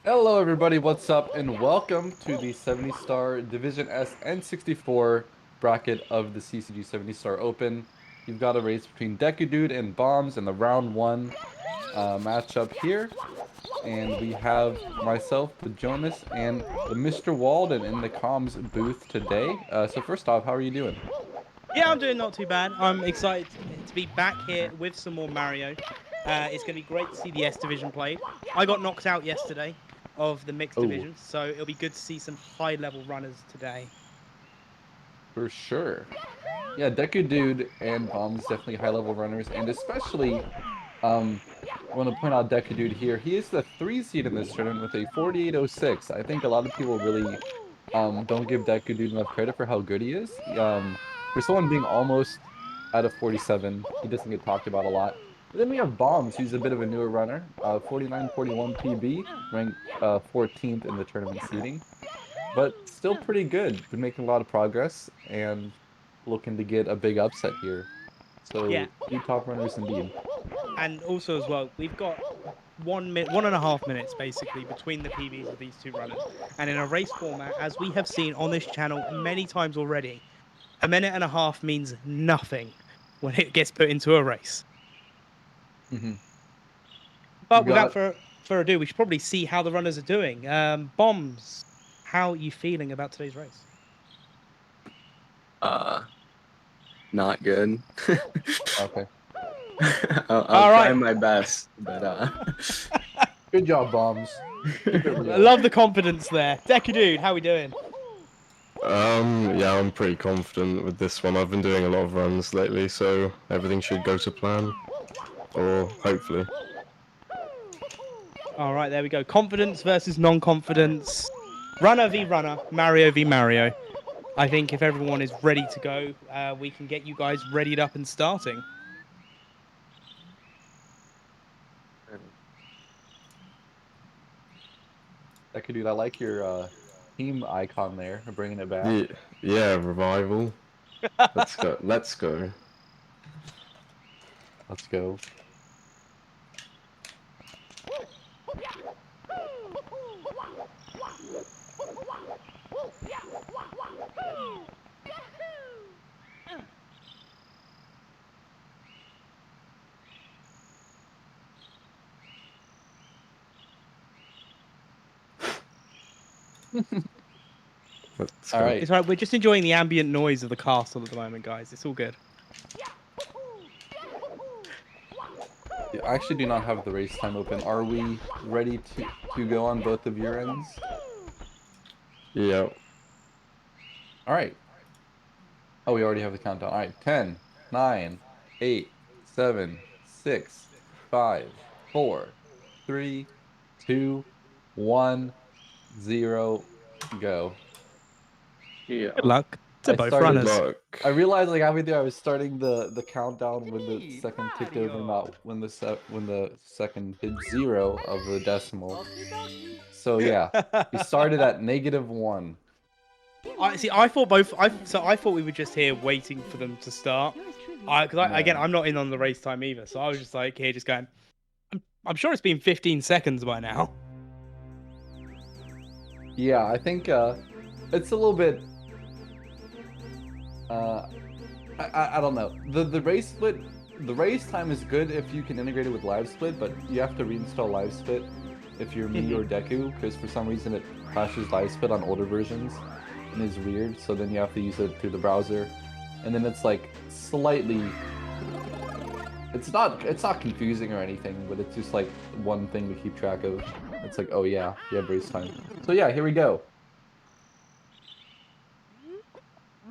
Hello everybody, what's up? And welcome to the 70-star Division S N64 bracket of the CCG 70-star Open. You've got a race between Dekudude and Bombs in the round one matchup here. And we have myself, the Jonas, and the Mr. Walden in the comms booth today. So first off, how are you doing? Yeah, I'm doing not too bad. I'm excited to be back here with some more Mario. It's going to be great to see the S division played. I got knocked out yesterday of the mixed Oh, division, so it'll be good to see some high level runners today. for sure. Yeah, Deku Dude and Bombs definitely high-level runners, and especially I want to point out Deku Dude here. He is the 3 seed in this tournament with a 48.06. I think a lot of people really don't give Deku Dude enough credit for how good he is. For someone being almost out of 47, he doesn't get talked about a lot. But then we have Bombs, who's a bit of a newer runner. 49-41 PB, ranked 14th in the tournament seeding, but still pretty good. Been making a lot of progress and looking to get a big upset here. Yeah, So two top runners indeed. and also as well, we've got 1.5 minutes basically between the PBs of these two runners. And in a race format, as we have seen on this channel many times already, a minute and a half means nothing when it gets put into a race. Hmm. We've But without got further ado, we should probably see how the runners are doing. Bombs, how are you feeling about today's race? Uh, Not good. okay. I'll All try right, my best, but Good job, Bombs. Keep it I real. love the confidence there. Deku dude, how are we doing? Yeah, I'm pretty confident with this one. I've been doing a lot of runs lately, so everything should go to plan, or hopefully. All right, there we go. Confidence versus non-confidence. Runner v runner, Mario v Mario. I think if everyone is ready to go, we can get you guys readied up and starting. That dude, I like your team icon there, bringing it back. Yeah, yeah, revival. Let's go. Let's go. Let's go. Let's All go. right. It's all right. We're just enjoying the ambient noise of the castle at the moment, guys. It's all good. Yeah, I actually do not have the race time open. Are we ready to go on both of your ends? Yeah. All right. Oh, we already have the countdown. All right. 10, 9, 8, 7, 6, 5, 4, 3, 2, 1, 0, go. Good yeah. luck to I both Good started runners. luck. I realized like halfway through I was starting the countdown when the second ticked over, not when the second hit zero of the decimal. So yeah, we started at -1. I see. I thought both. I thought we were just here waiting for them to start. Again, No. I'm not in on the race time either, so I was just like here, just going. I'm sure it's been 15 seconds by now. Yeah, I think it's a little bit uh I don't know. The race time is good if you can integrate it with live split, but you have to reinstall live split if you're me or Deku, because for some reason it crashes live split on older versions and is weird, so then you have to use it through the browser. And then it's like slightly it's not confusing or anything, but it's just like one thing to keep track of. It's like, oh yeah, you have race time. So yeah, here we go.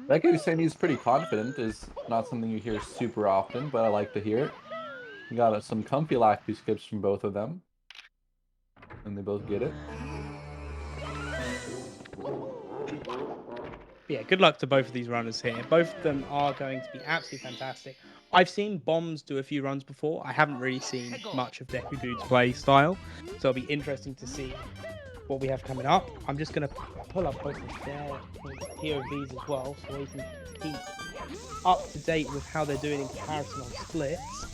Deku saying he's pretty confident is not something you hear super often, but I like to hear it. We got some comfy lactu skips from both of them, and they both get it. Yeah, good luck to both of these runners here. Both of them are going to be absolutely fantastic. I've seen Bombs do a few runs before. I haven't really seen much of Deku Dude's play style, so it'll be interesting to see what we have coming up. I'm just going to pull up both of their POVs as well, so we can keep up to date with how they're doing in comparison on splits.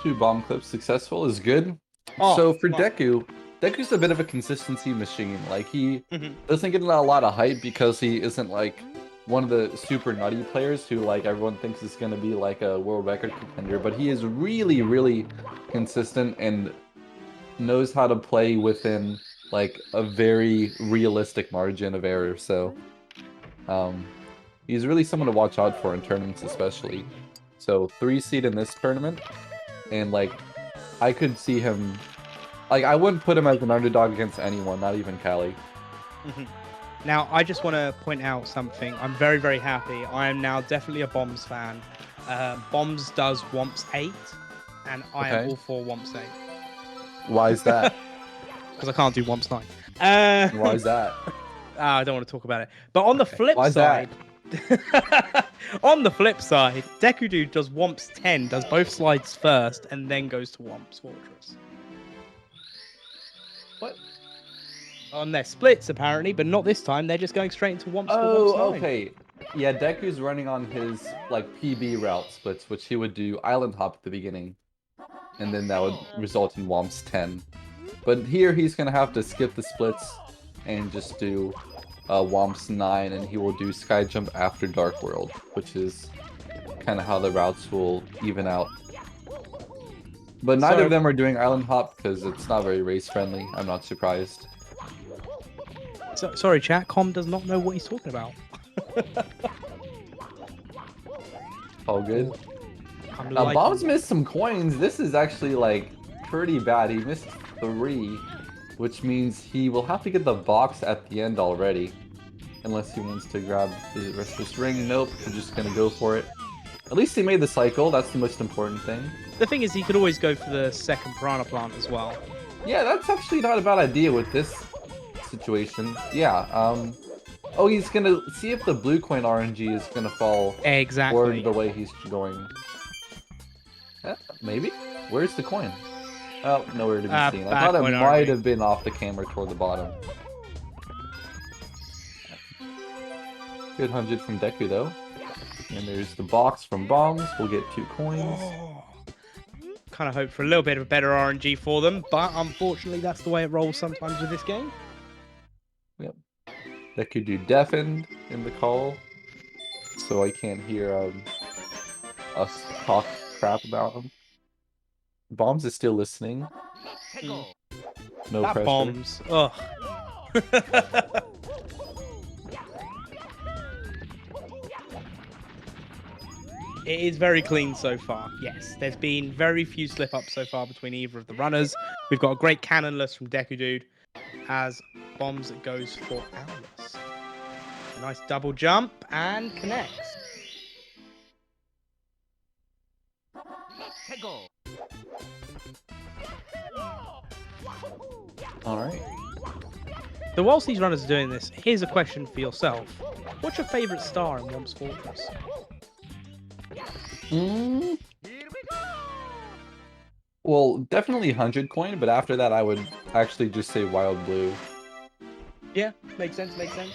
Two bomb clips successful is good. Oh, So for my- Deku's a bit of a consistency machine. Like he Mhm. doesn't get a lot of hype because he isn't like one of the super nutty players who like everyone thinks is gonna be like a world record contender, but he is really, really consistent and knows how to play within like a very realistic margin of error. So um he's really someone to watch out for in tournaments especially. So 3 seed in this tournament, and like I could see him like I wouldn't put him as an underdog against anyone, not even Callie. Mhm. Now, I just want to point out something. I'm very, very happy. I am now definitely a Bombs fan. Bombs does Womps 8, and I am Okay. all for Womps 8. Why is that? Because I can't do Womps 9. Why is that? I don't want to talk about it. But on the flip Why is side, on the flip side, Dekudude does Womps 10, does both slides first, and then goes to Womps Fortress. What? On their splits, apparently, but not this time. They're just going straight into Womps for Oh, Womps 9. okay. Yeah, Deku's running on his like PB route splits, which he would do Island Hop at the beginning, and then that would result in Womps 10. But here he's gonna have to skip the splits and just do Womps 9, and he will do Sky Jump after Dark World, which is kind of how the routes will even out. But neither So- of them are doing Island Hop because it's not very race friendly. I'm not surprised. Sorry, chat. Com does not know what he's talking about. All good. I'm Now, liking- Bombs missed some coins. This is actually like pretty bad. He missed 3, which means he will have to get the box at the end already. Unless he wants to grab the rest of this ring. Nope, he's just gonna go for it. At least he made the cycle. That's the most important thing. The thing is, he could always go for the second Piranha Plant as well. Yeah, that's actually not a bad idea with this situation. Yeah, oh, he's gonna see if the blue coin RNG is gonna fall Exactly. toward the way he's going. Maybe? Where's the coin? Oh, nowhere to be seen. I back thought it coin might RNG. have been off the camera toward the bottom. Good 100 from Deku, though. And there's the box from Bombs. We'll get 2 coins. Kind of hope for a little bit of a better RNG for them, but unfortunately, that's the way it rolls sometimes with this game. Dekudude deafened in the call, so I can't hear us talk crap about him. Bombs is still listening. No That pressure. Bombs. Ugh. It is very clean so far, yes. There's been very few slip-ups so far between either of the runners. We've got a great cannonless from Dekudude as Bombs goes for Owless. A nice double jump and connects. Alright. So whilst these runners are doing this, here's a question for yourself. What's your favourite star in Womps Fortress? Well, definitely 100 coin, but after that I would actually just say Wild Blue. Yeah, makes sense, makes sense.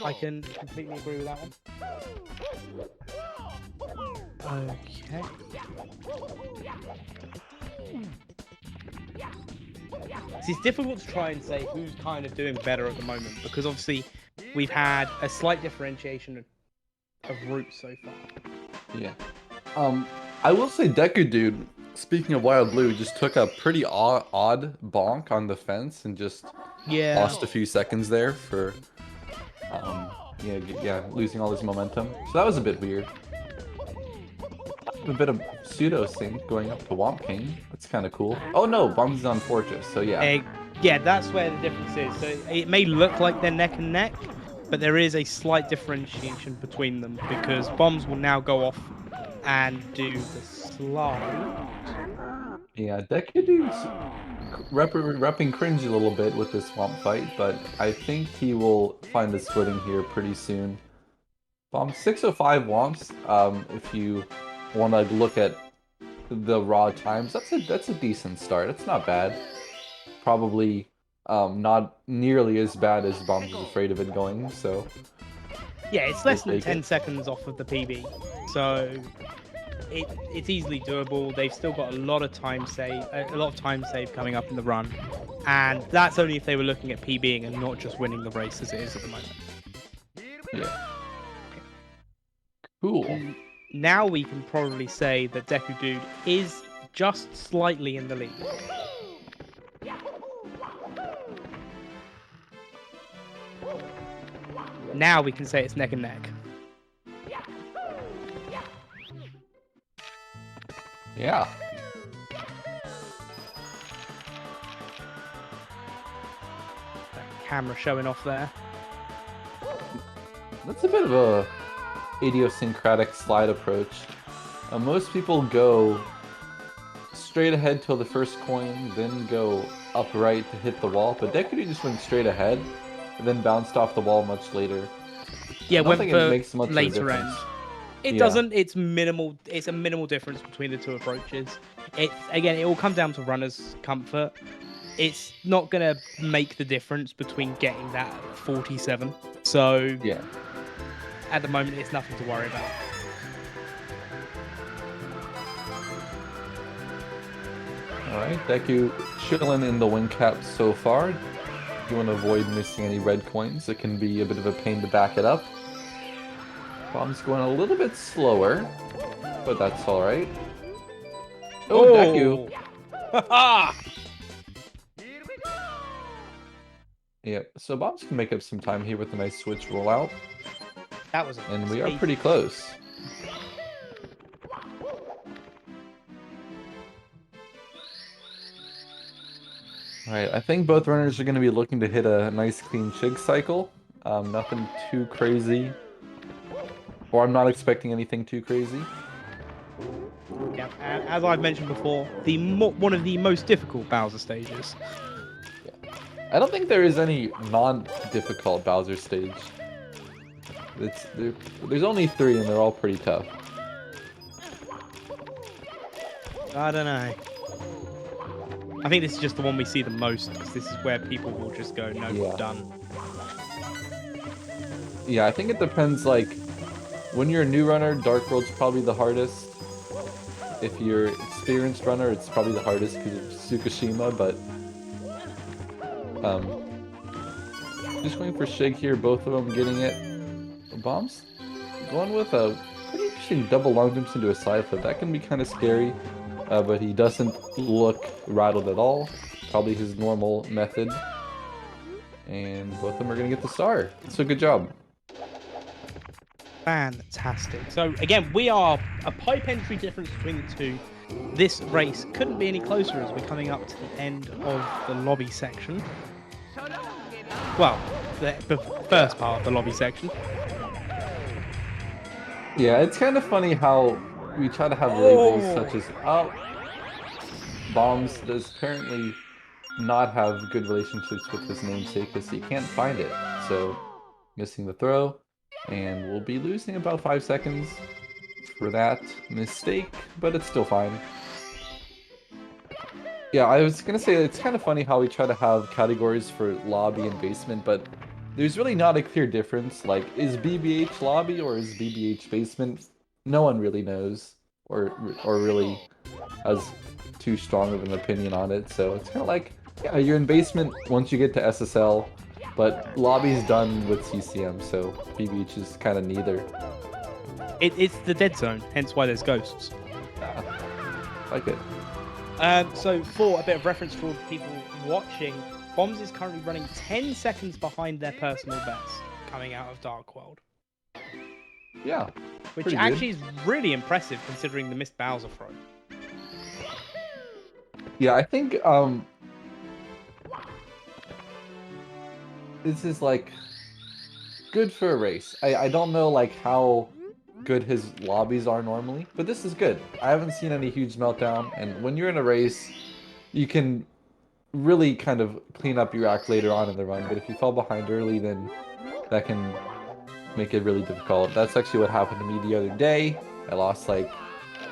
I can completely agree with that one. Okay. See, it's difficult to try and say who's kind of doing better at the moment because obviously we've had a slight differentiation of routes so far. Yeah. I will say Dekudude, speaking of Wild Blue, just took a pretty odd bonk on the fence and just lost a few seconds there for losing all his momentum. So that was a bit weird. A bit of pseudo sync going up to Womp King. That's kind of cool. Oh no, Bombs is on Fortress, so yeah. Yeah, that's where the difference is. So it may look like they're neck and neck, but there is a slight differentiation between them because Bombs will now go off and do the slide. Yeah, Dekudude's repping cringe a little bit with this Swamp fight, but I think he will find his footing here pretty soon. Bomb 605 Womps, if you want to look at the raw times, that's a decent start. It's not bad. Probably not nearly as bad as Bombs is afraid of it going, so... Yeah, it's less than take 10 it. seconds off of the PB, so it's easily doable. They've still got a lot of time save coming up in the run, and that's only if they were looking at PBing and not just winning the race as it is at the moment. Yeah. Cool. Now we can probably say that Dekudude is just slightly in the lead. Now we can say it's neck and neck. Yeah. Camera showing off there. That's a bit of a idiosyncratic slide approach. Most people go straight ahead till the first coin, then go upright to hit the wall, but Dekudude just went straight ahead and then bounced off the wall much later. Yeah, I don't went think for it makes much of a later end. difference. It Yeah. doesn't. It's minimal. It's a minimal difference between the two approaches. It again, it will come down to runner's comfort. It's not gonna make the difference between getting that 47. So Yeah. at the moment, it's nothing to worry about. Alright, Deku chilling in the wing cap so far. You want to avoid missing any red coins. It can be a bit of a pain to back it up. Bomb's going a little bit slower, but that's alright. Oh, Deku! Haha! Yep, so Bombs can make up some time here with a nice switch rollout, That was a and we are mistake. pretty close. Alright, I think both runners are going to be looking to hit a nice clean Chig cycle. Nothing too crazy. Or I'm not expecting anything too crazy. Yeah, as I've mentioned before, one of the most difficult Bowser stages. I don't think there is any non-difficult Bowser stage. There's only 3 and they're all pretty tough. I don't know. I think this is just the one we see the most, because this is where people will just go, no, Yeah. done. Yeah, I think it depends, like, when you're a new runner, Dark World's probably the hardest. If you're experienced runner, it's probably the hardest because of Tsukushima, but... just going for Shig here, both of them getting it. Bombs going with a pretty interesting double long jumps into a side flip. That can be kind of scary, but he doesn't look rattled at all. Probably his normal method. And both of them are going to get the star. So good job. Fantastic. So again, we are a pipe entry difference between the two. This race couldn't be any closer as we're coming up to the end of the lobby section. Well, the first part of the lobby section. Yeah, it's kind of funny how we try to have labels such as Bombs does apparently not have good relationships with his namesake because he can't find it. So, missing the throw, and we'll be losing about 5 seconds for that mistake, but it's still fine. Yeah, I was gonna say, it's kind of funny how we try to have categories for lobby and basement, but there's really not a clear difference. Like, is BBH lobby or is BBH basement? No one really knows, or really has too strong of an opinion on it. So it's kind of like, yeah, you're in basement once you get to SSL, but lobby's done with CCM, so BBH is kind of neither. It's the dead zone, hence why there's ghosts. Yeah, like it. So for a bit of reference for all the people watching, Bombs is currently running 10 seconds behind their personal best coming out of Dark World. Yeah. Which pretty actually is really impressive considering the missed Bowser throw. Yeah, I think this is like good for a race. I don't know like how good his lobbies are normally, but this is good. I haven't seen any huge meltdown, and when you're in a race, you can really kind of clean up your act later on in the run, but if you fall behind early, then that can make it really difficult. That's actually what happened to me the other day. I lost like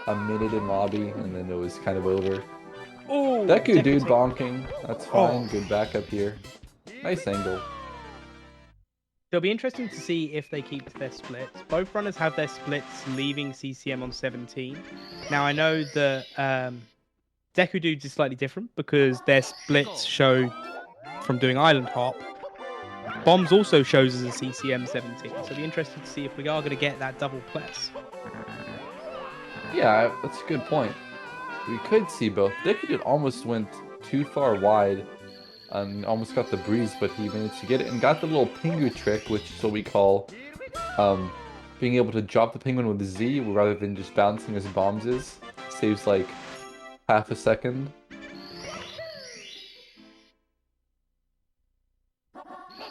a minute in lobby, and then it was kind of over. Oh, Dekudude bonking. That's fine. Good backup here. Nice angle. It'll be interesting to see if they keep their splits. Both runners have their splits leaving CCM on 17. Now, I know that Dekudude's is slightly different because their splits show from doing Island Hop. Bombs also shows as a CCM 17. So it'll be interesting to see if we are going to get that double plus. Yeah, that's a good point. We could see both. Dekudude almost went too far wide and almost got the breeze, but he managed to get it and got the little Pingu trick, which is what we call being able to drop the penguin with a Z rather than just bouncing as bombs is. Saves like half a second.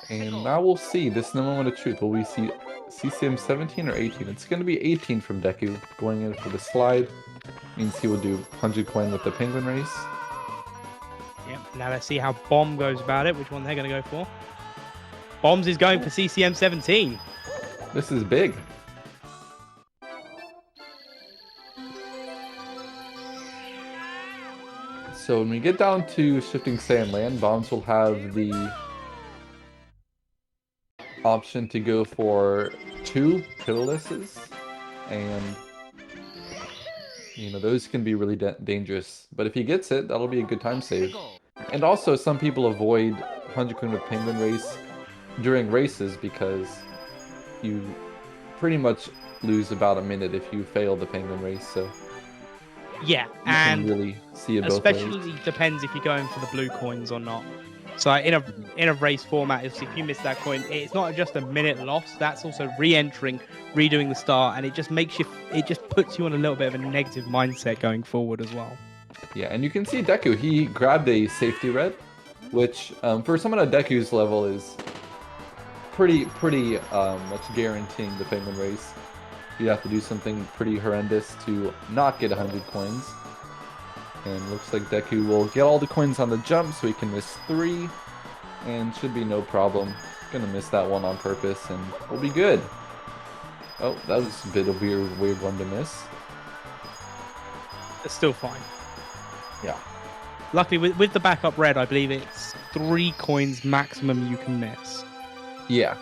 And now we'll see. This is the moment of truth. Will we see CCM 17 or 18? It's going to be 18 from Deku going in for the slide. Means he will do 100 coin with the penguin race. Yep. Now let's see how Bomb goes about it. Which one they're going to go for? Bombs is going for CCM 17. This is big. So when we get down to shifting sand land, Bombs will have the option to go for 2 Pitilesses, and you know, those can be really dangerous. But if he gets it, that'll be a good time save. And also, some people avoid 100 coin with Penguin Race during races because you pretty much lose about a minute if you fail the Penguin Race. So yeah, you and can really see it both ways. especially depends if you're going for the blue coins or not. So in a race format, if you miss that coin, it's not just a minute loss. That's also re-entering, redoing the start, and it just puts you on a little bit of a negative mindset going forward as well. Yeah, and you can see Deku, he grabbed a safety red, which for someone at Deku's level is pretty much guaranteeing the penguin race. You have to do something pretty horrendous to not get 100 coins. And looks like Deku will get all the coins on the jump, so he can miss 3. And should be no problem. Gonna miss that one on purpose, and we'll be good. Oh, that was a bit of a weird one to miss. It's still fine. Yeah. Luckily, with the backup red, I believe it's 3 coins maximum you can miss. Yeah.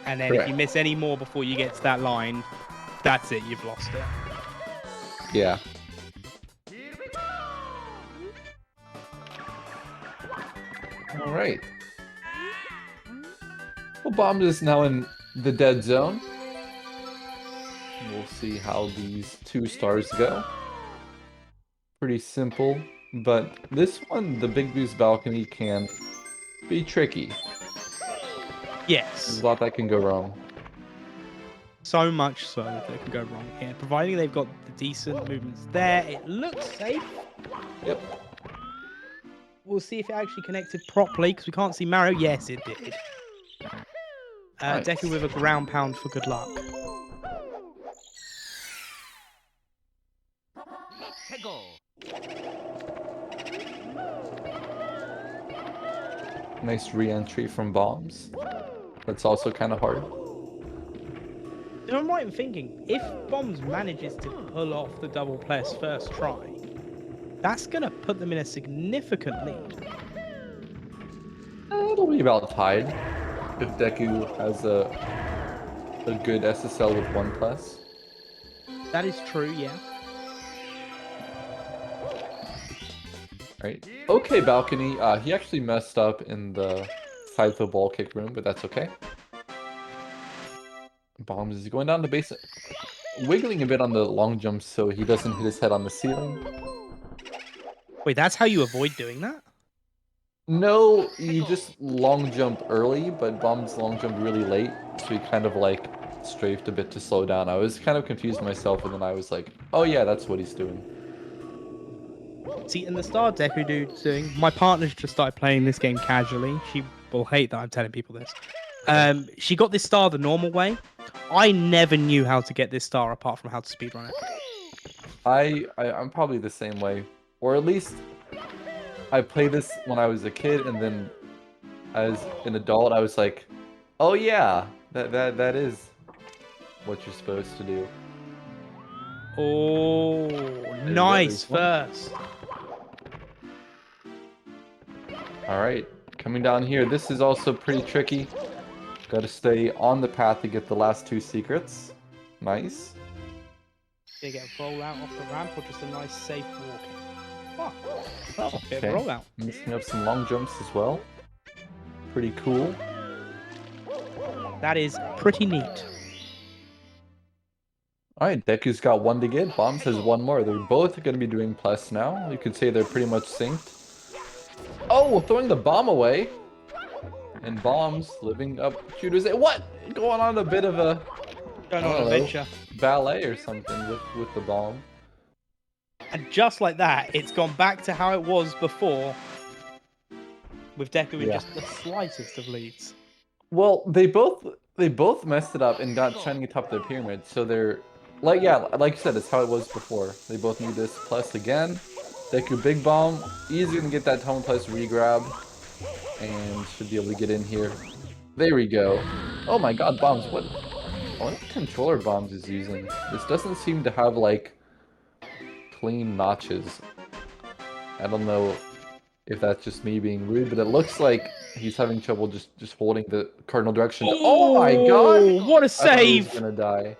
And then Correct. if you miss any more before you get to that line, that's it, you've lost it. Yeah. All right. Well, Bomb is now in the dead zone. We'll see how these 2 stars go. Pretty simple, but this one, the Big Boost Balcony, can be tricky. Yes. There's a lot that can go wrong. So much so that it can go wrong here. Providing they've got the decent movements there, it looks safe. Yep. We'll see if it actually connected properly, because we can't see Mario. Yes, it did. Nice. Deku with a ground pound for good luck. Nice re-entry from Bombs. That's also kind of hard. I'm right in thinking, if Bombs manages to pull off the double plus first try, that's going to put them in a significant lead. It'll be about tied if Deku has a good SSL with 1+. That is true, yeah. Right. Okay, Balcony. He actually messed up in the side throw ball kick room, but that's okay. Bombs is going down to base, wiggling a bit on the long jump so he doesn't hit his head on the ceiling. Wait, that's how you avoid doing that? No, you just long jump early, but Bombs long jump really late, so he kind of like strafed a bit to slow down. I was kind of confused myself, and then I was like, oh yeah, that's what he's doing. See, in the start Dekudude's doing, my partner's just started playing this game casually. She will hate that I'm telling people this. She got this star the normal way. I never knew how to get this star apart from how to speedrun it. I'm probably the same way, or at least I played this when I was a kid, and then as an adult, I was like, oh yeah, that is what you're supposed to do. Oh, nice first. All right, coming down here, this is also pretty tricky. Gotta stay on the path to get the last 2 secrets. Nice. Gonna get a rollout off the ramp or just a nice safe walking? Oh, Oh, bit okay. of a rollout. Mixing up some long jumps as well. Pretty cool. That is pretty neat. Alright, Deku's got 1 to get. Bombs has 1 more. They're both going to be doing plus now. You could say they're pretty much synced. Oh, throwing the bomb away. And Bombs living up Shooter's. What? Going on a bit of a Going I on don't an know, adventure. ballet or something with the bomb. And just like that, it's gone back to how it was before. With Deku with Yeah. just the slightest of leads. Well, they both messed it up and got shining atop the pyramid, so they're like you said, it's how it was before. They both need this plus again. Deku Big Bomb, easy to get that Tone Plus regrab, and should be able to get in here. There we go. Oh my god, Bombs, what controller Bombs is using? This doesn't seem to have like clean notches. I don't know if that's just me being rude, but it looks like he's having trouble just holding the cardinal direction. Oh my god! What a I thought he was save! gonna die.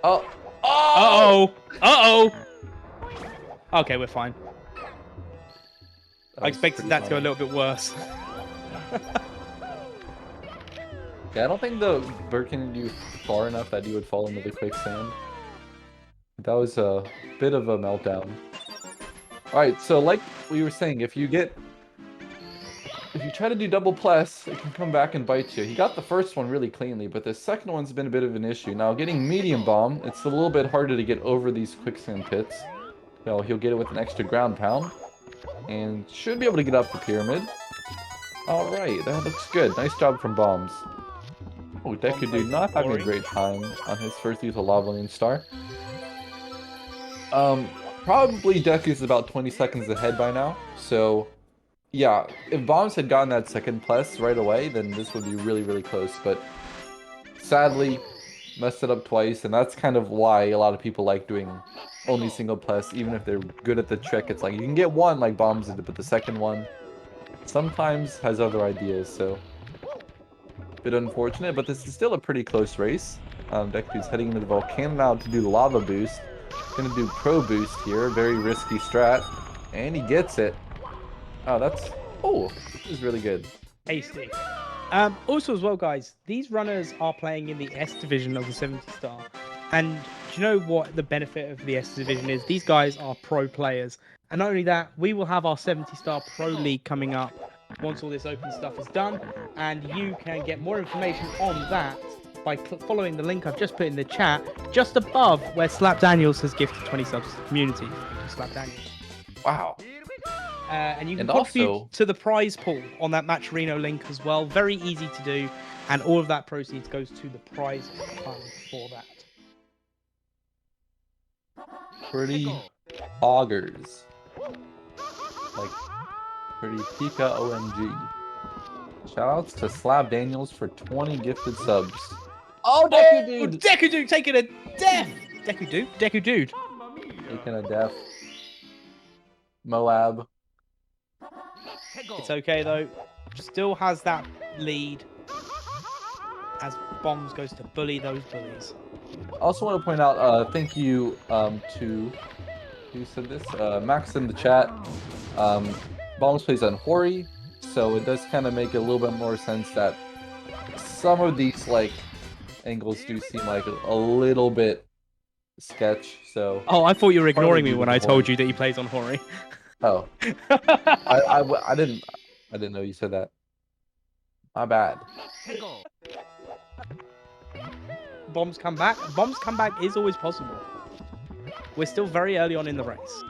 Oh! Uh-oh! Uh-oh! Okay, we're fine. I expected that to go a little bit worse. Yeah, I don't think the bird can do far enough that you would fall into the quicksand. That was a bit of a meltdown. Alright, so like we were saying, if you try to do double plus, it can come back and bite you. He got the first one really cleanly, but the second one's been a bit of an issue. Now, getting medium bomb, it's a little bit harder to get over these quicksand pits. So he'll get it with an extra ground pound, and should be able to get up the pyramid. Alright, that looks good. Nice job from Bombs. Oh, Dekudude not having a great time on his first use of Lava Lane Star. Probably Deku's about 20 seconds ahead by now, so yeah, if Bombs had gotten that second plus right away, then this would be really, really close, but sadly, messed it up twice, and that's kind of why a lot of people like doing only single plus, even if they're good at the trick. It's like, you can get one like Bombs did, but the second one sometimes has other ideas, so a bit unfortunate, but this is still a pretty close race. Dekudude's heading into the volcano now to do the lava boost. Gonna do pro boost here, very risky strat, and he gets it. Oh, this is really good. Tasty. Also as well, guys, these runners are playing in the S division of the 70 star. And do you know what the benefit of the S division is? These guys are pro players. And not only that, we will have our 70 star pro league coming up once all this open stuff is done. And you can get more information on that by following the link I've just put in the chat, just above where Slap Daniels has gifted 20 subs to the community. Thank you, Slap Daniels. Wow. And you can And contribute also- to the prize pool on that Matcherino link as well. Very easy to do, and all of that proceeds goes to the prize fund for that. Pretty poggers. Like, pretty Pika OMG. Shoutouts to Slab Daniels for 20 gifted subs. Oh, Dekudude! Dekudude taking a death! Dekudude. Taking a death. Moab. It's okay though. Still has that lead as Bombs goes to bully those bullies. Also want to point out, thank you to who said this? Max in the chat. Bombs plays on Hori, so it does kind of make a little bit more sense that some of these like angles do seem like a little bit sketch. So Oh, I thought you were ignoring me due to when the I told Hori. you that he plays on Hori. Oh, I didn't know you said that. My bad. Bombs come back. Bombs come back is always possible. We're still very early on in the race.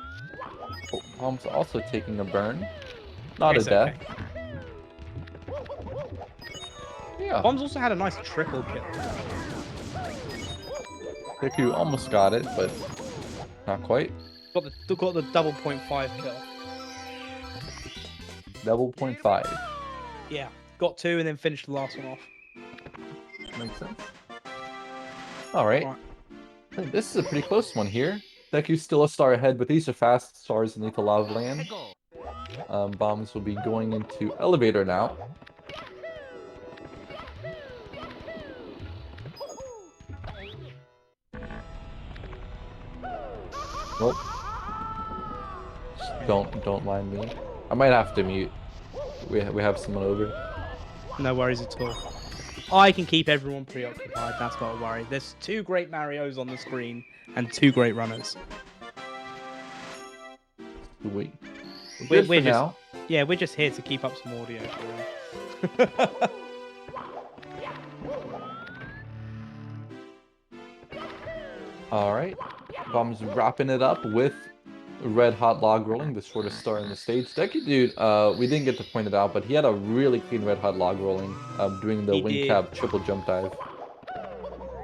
Oh, Bomb's also taking a burn. Not It's a death. okay. Yeah. Bombs also had a nice triple kill. Deku almost got it, but not quite. Got the double 0.5 kill. Double 0.5. Yeah, got 2 and then finished the last one off. Makes sense. Alright. Right. This is a pretty close one here. Deku's still a star ahead, but these are fast stars in Lethal Lava Land. Bombs will be going into Elevator now. Well, don't mind me. I might have to mute. We have someone over. No worries at all. I can keep everyone preoccupied. That's not a worry. There's 2 great Marios on the screen and 2 great runners. Wait. We're Good for just now. yeah, we're just here to keep up some audio for him. All right. Bomb's wrapping it up with Red Hot Log Rolling, the shortest star in the stage. Dekudude, we didn't get to point it out, but he had a really clean Red Hot Log Rolling, doing the He wing did. cap triple jump dive.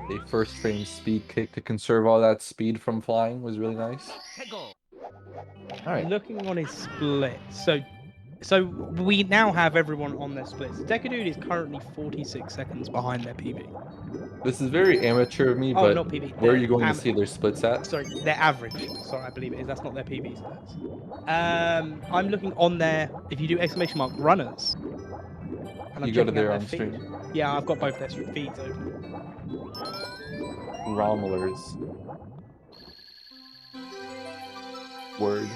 The first frame speed kick to conserve all that speed from flying was really nice. All right. Looking on his splits, so we now have everyone on their splits. Dekudude is currently 46 seconds behind their PB. This is very amateur of me, Oh, but not PB. where are you going to see their splits at? Sorry, their average. Sorry, I believe it is. That's not their PB stats. I'm looking on their. If you do exclamation mark runners, and I'm You go to checking their out on their feed. stream. Yeah, I've got both their feeds open. Rommelers. Word.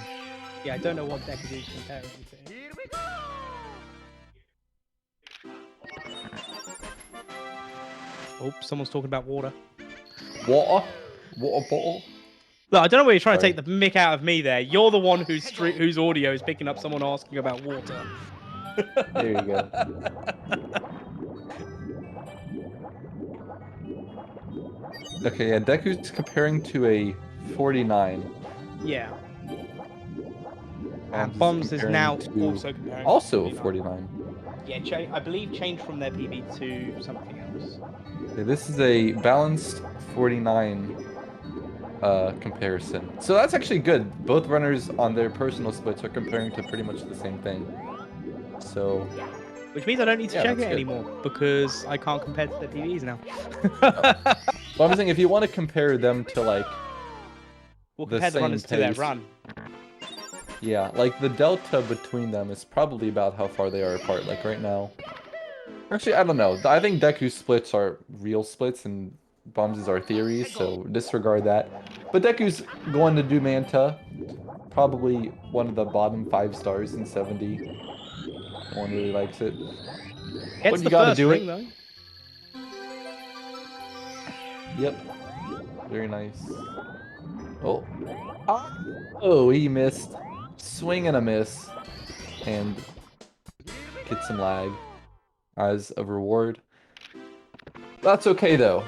Yeah, I don't know what Dekudude's comparing to. Oh, someone's talking about water. Water? Water bottle? Look, I don't know where you're trying Sorry. to take the mick out of me there. You're the one whose audio is picking up someone asking about water. There you go. Okay, yeah, Deku's comparing to a 49. Yeah. Bombs And Bombs is comparing now to also comparing. also to 49. Yeah, I believe changed from their PB to something else. Okay, this is a balanced 49 comparison. So that's actually good. Both runners on their personal splits are comparing to pretty much the same thing. So Which means I don't need to Yeah, check it that's good. anymore because I can't compare to their PBs now. But I'm saying if you want to compare them to like We'll the compare the same runners to their pace. run. Yeah, like the delta between them is probably about how far they are apart. Like right now. Actually, I don't know. I think Deku's splits are real splits and Bombs' are theories, so disregard that. But Deku's going to do Manta. Probably one of the bottom 5 stars in 70. No one really likes it. Gets But the you gotta first do ring it. though. Yep. Very nice. Oh. Oh, he missed. Swing and a miss. And get some lag as a reward. That's okay though.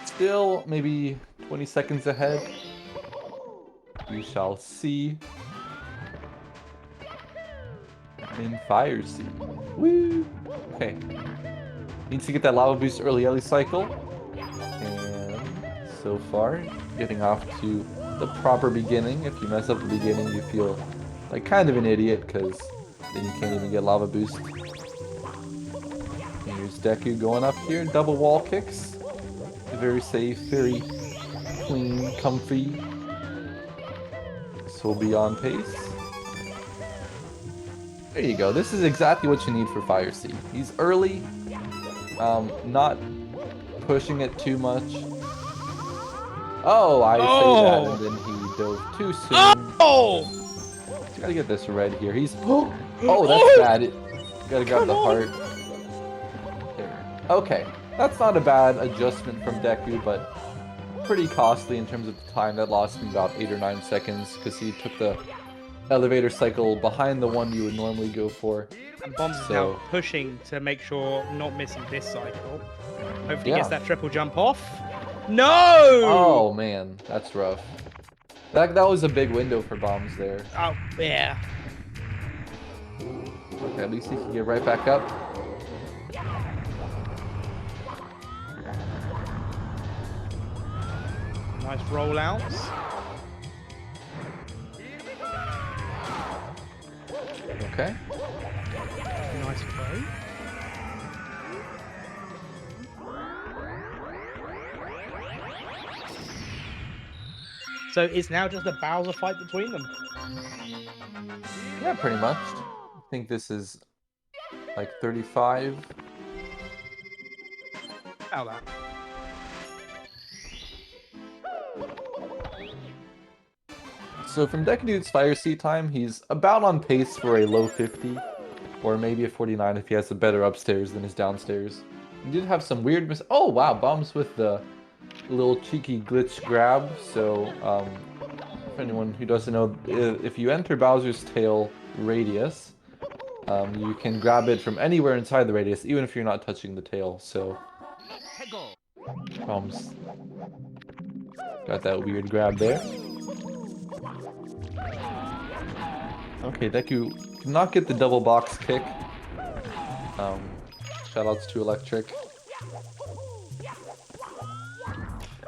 Still maybe 20 seconds ahead. We shall see. In Fire Sea. Woo! Okay. Needs to get that lava boost early Ellie cycle. And so far, getting off to the proper beginning. If you mess up the beginning, you feel like kind of an idiot because then you can't even get lava boost. And here's Deku going up here, double wall kicks. Very safe, very clean, comfy. So we'll be on pace. There you go. This is exactly what you need for Fire Sea. He's early, not pushing it too much. Oh, I say that, and then he dove too soon. Oh! Just gotta get this red here. He's oh, that's bad. Gotta grab the heart. There. Okay, that's not a bad adjustment from Deku, but pretty costly in terms of the time. That lost him about 8 or 9 seconds because he took the elevator cycle behind the one you would normally go for. And Bombs is now pushing to make sure not missing this cycle. Hopefully he gets that triple jump off. No! Oh man, that's rough. That was a big window for Bombs there. Oh, yeah. Okay, at least he can get right back up. Nice rollouts. Okay. Nice throw. So it's now just a Bowser fight between them. Yeah, pretty much. I think this is like 35. How that? So from Dekudude's fire seat time, he's about on pace for a low 50, or maybe a 49 if he has a better upstairs than his downstairs. He did have some weird Oh wow, bombs with the little cheeky glitch grab. So for anyone who doesn't know, if you enter Bowser's tail radius, you can grab it from anywhere inside the radius, even if you're not touching the tail. So bombs got that weird grab there. Okay, Deku did not get the double box kick. Shoutouts to Electric.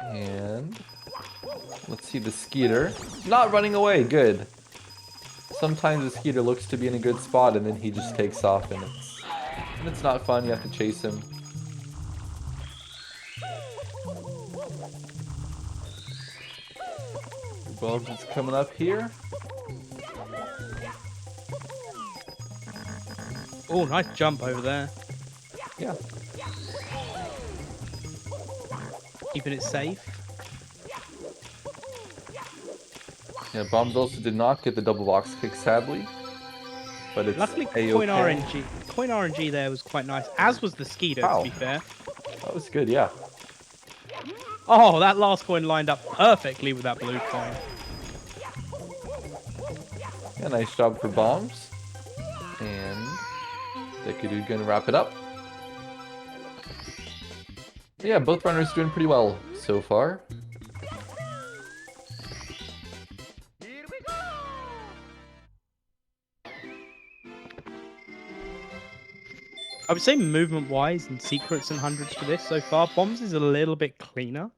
And let's see the Skeeter. Not running away, good. Sometimes the Skeeter looks to be in a good spot and then he just takes off and it's not fun, you have to chase him. Bombs is coming up here. Oh, nice jump over there. Yeah. Keeping it safe. Yeah, Bombs also did not get the double box kick, sadly. But it's Luckily, A-okay. Coin RNG there was quite nice, as was the Skeeter, to be fair. That was good, yeah. Oh, that last coin lined up perfectly with that blue coin. Yeah, nice job for Bombs. And Dekudude gonna wrap it up. Yeah, both runners doing pretty well so far. I would say movement-wise and secrets and hundreds for this so far, Bombs is a little bit cleaner.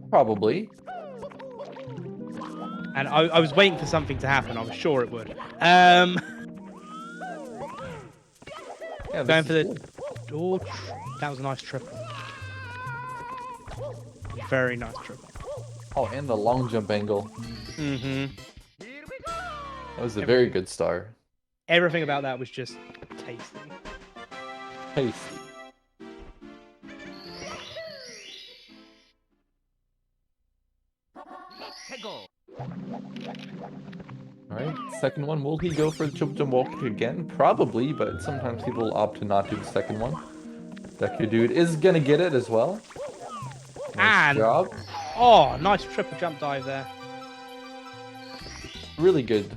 Probably. And I was waiting for something to happen. I was sure it would. Yeah, Going for the... good. Oh, that was a nice triple. Very nice triple. Oh, and the long jump angle. Mm-hmm. That was a very good star. Everything about that was just tasty. Tasty. Alright, second one. Will he go for the triple jump wall kick again? Probably, but sometimes people opt to not do the second one. Dekudude is gonna get it as well. Nice And... job. Oh, nice triple jump dive there. Really good.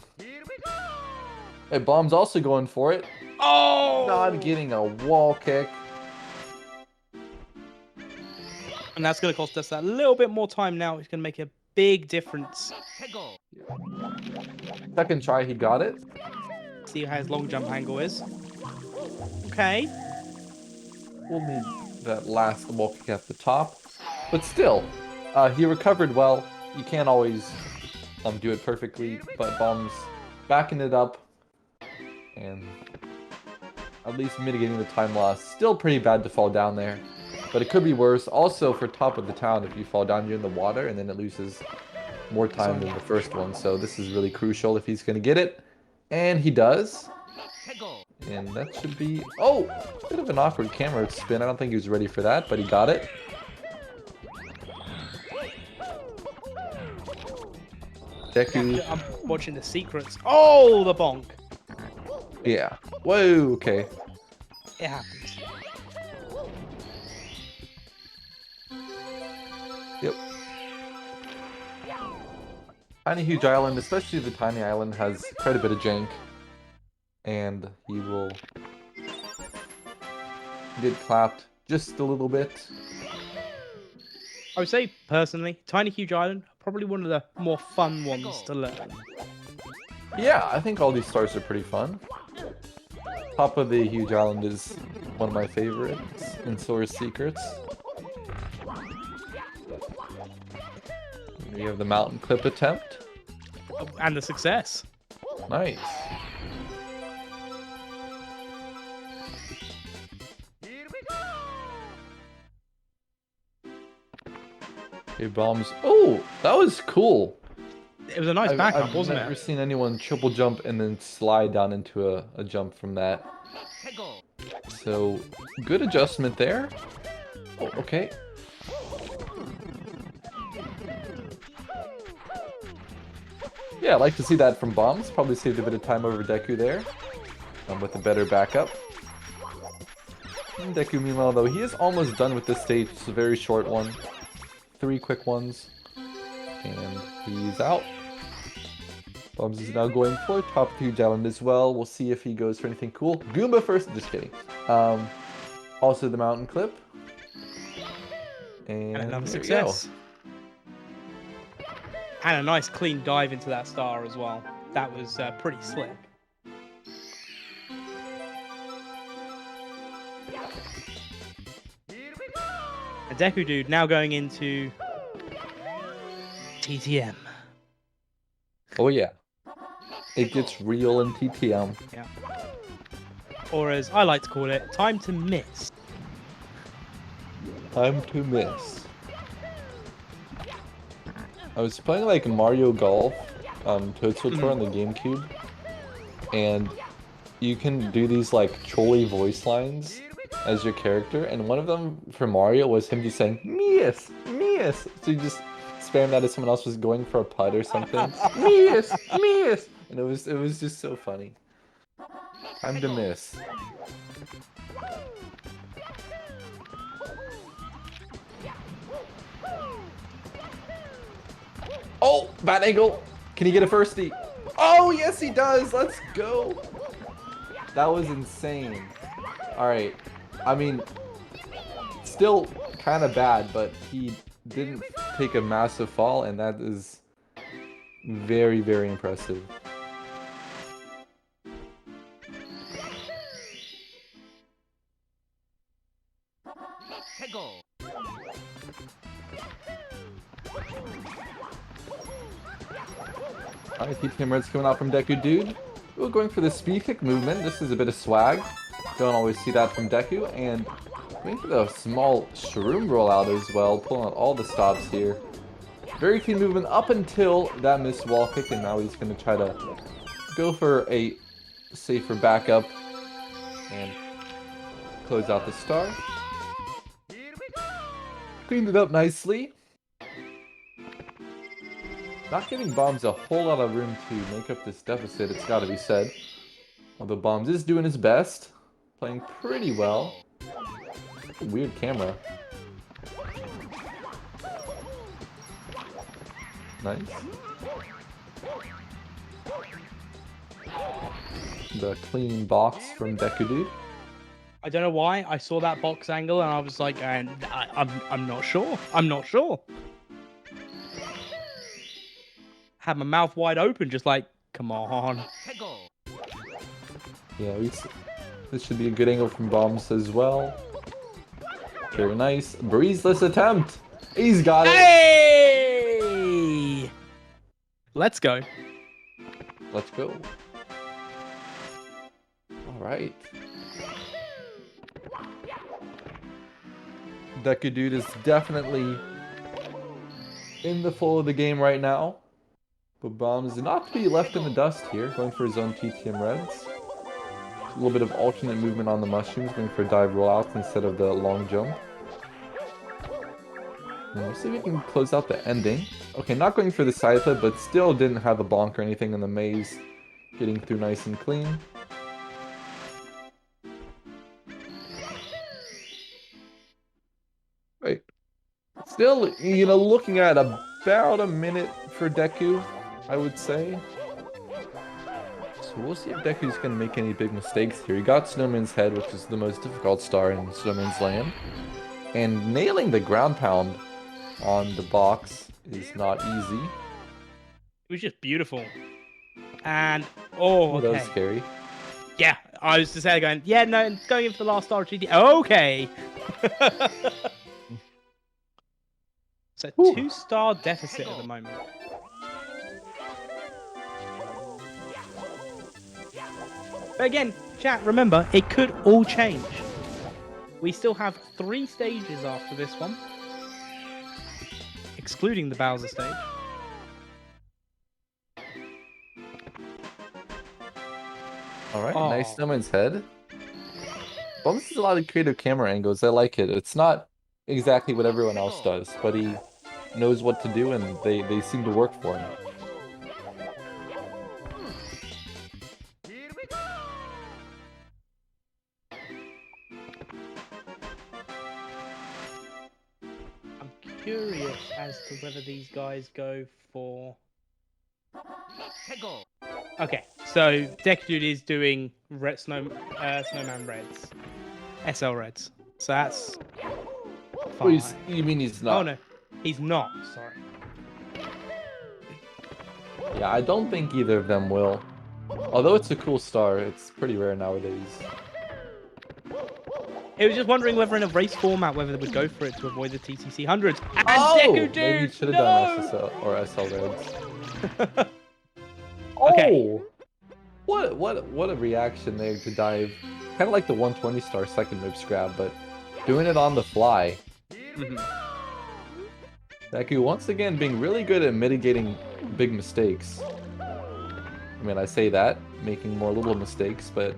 Hey, Bomb's also going for it. Oh! Not getting a wall kick. And that's going to cost us that little bit more time now. It's going to make a big difference. Second try, he got it. See how his long jump angle is. Okay. We'll need that last wall kick at the top. But still, he recovered well. You can't always do it perfectly, but Bomb's backing it up. And at least mitigating the time loss. Still pretty bad to fall down there, but it could be worse. Also, for top of the town, if you fall down, you're in the water, and then it loses more time than the first one. So this is really crucial if he's going to get it. And he does. And that should be... Oh! Bit of an awkward camera spin. I don't think he was ready for that, but he got it. Deku... I'm watching the secrets. Oh, the bonk. Yeah. Whoa, okay. It happens. Yep. Tiny Huge Island, especially the Tiny Island, has quite a bit of jank. And he will get clapped just a little bit. I would say, personally, Tiny Huge Island, probably one of the more fun ones to learn. Yeah, I think all these stars are pretty fun. Top of the Huge Island is one of my favorites, and so are Secrets. We have the mountain clip attempt. And the success. Nice. Okay, Bombs. Oh, that was cool. It was a nice backup, I've wasn't never it? seen anyone triple jump and then slide down into a jump from that. So, good adjustment there. Oh, okay. Yeah, I like to see that from Bombs. Probably saved a bit of time over Deku there. With a better backup. And Deku, meanwhile, though, he is almost done with this stage. It's a very short one. 3 quick ones. And he's out. Bombs is now going for top 3 island as well. We'll see if he goes for anything cool. Goomba first. Just kidding. Also the mountain clip. And another there we success. And a nice clean dive into that star as well. That was pretty slick. And Dekudude now going into TTM. Oh yeah. It gets real in TTM. Yeah. Or as I like to call it, time to miss. Time to miss. I was playing like Mario Golf, Toadstool Tour on the GameCube, and you can do these like Choli voice lines as your character, and one of them for Mario was him just saying "Miss, miss." So you just spam that as someone else was going for a putt or something. Miss, miss, and it was just so funny. Time to miss. Oh, bad angle. Can he get a firstie? Oh, yes, he does. Let's go. That was insane. All right. I mean, still kind of bad, but he didn't take a massive fall, and that is very, very impressive. Alright, TTM Red's coming out from Dekudude. We're going for the speed kick movement. This is a bit of swag. Don't always see that from Deku. And going for the small shroom rollout as well. Pulling out all the stops here. Very clean movement up until that missed wall kick. And now he's going to try to go for a safer backup. And close out the star. Cleaned it up nicely. Not giving Bombs a whole lot of room to make up this deficit, it's gotta be said. Although Bombs is doing his best. Playing pretty well. Weird camera. Nice. The clean box from Dekudude. I don't know why I saw that box angle and I was like, I'm not sure. I'm not sure. Had my mouth wide open, just like, come on. Yeah, this should be a good angle from Bombs as well. Very nice. Breezeless attempt. He's got it. Hey! Let's go. Let's go. All right. Dekudude is definitely in the flow of the game right now. But Bombs is not to be left in the dust here, going for his own TTM Reds. A little bit of alternate movement on the mushrooms, going for dive rollouts instead of the long jump. And we'll see if we can close out the ending. Okay, not going for the side flip, but still didn't have a bonk or anything in the maze. Getting through nice and clean. Right. Still, you know, looking at about a minute for Deku, I would say. So we'll see if Deku's going to make any big mistakes here. He got Snowman's Head, which is the most difficult star in Snowman's Land. And nailing the ground pound on the box is not easy. It was just beautiful. And, oh, okay. That was scary. Yeah, I was just there going, yeah, no, going in for the last star of GT. Okay. So, 2-star deficit at the moment. But again, chat, remember, it could all change. We still have 3 stages after this one, excluding the Bowser stage. Alright, nice Snowman's Head. Bombs has a lot of creative camera angles. I like it. It's not exactly what everyone else does, but he knows what to do and they seem to work for him. curious as to whether these guys go for. Okay, so Dekudude is doing Snowman Reds, SL Reds. So that's Oh, fine. you mean he's Oh not? no, he's not. Sorry. Yeah, I don't think either of them will. Although it's a cool star, it's pretty rare nowadays. I was just wondering whether in a race format whether they would go for it to avoid the TTC hundreds. And Maybe you Dekudude, should have no! done SSL or SL Reds. Okay. Oh! What a reaction there to dive. Kind of like the 120 star second MIPS grab, but doing it on the fly. Deku once again being really good at mitigating big mistakes. I mean, I say that, making more little mistakes, but,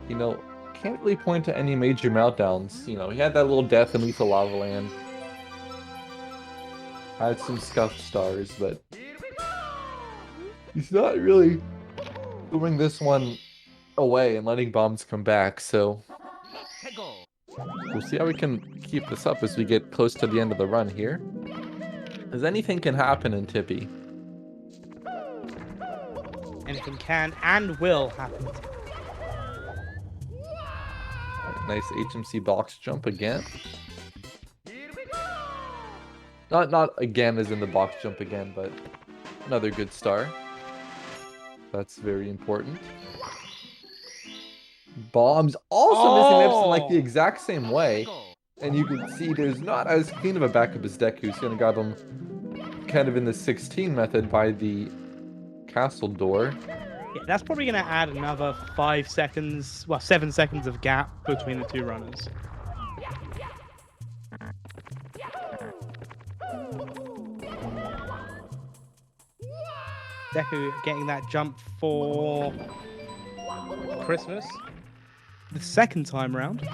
you know, can't really point to any major meltdowns. You know, he had that little death in Lethal Lava Land. Had some scuffed stars, but he's not really throwing this one away and letting bombs come back, so we'll see how we can keep this up as we get close to the end of the run here. Because anything can happen in Tippy. Anything can and will happen. Nice HMC box jump again. Not again as in the box jump again, but another good star. That's very important. Bombs also missing Epson like the exact same way. And you can see there's not as clean of a backup as Deku. He's going to grab him kind of in the 16 method by the castle door. Yeah, that's probably going to add another 5 seconds, well, 7 seconds of gap between the two runners. Deku getting that jump for Christmas. The second time round.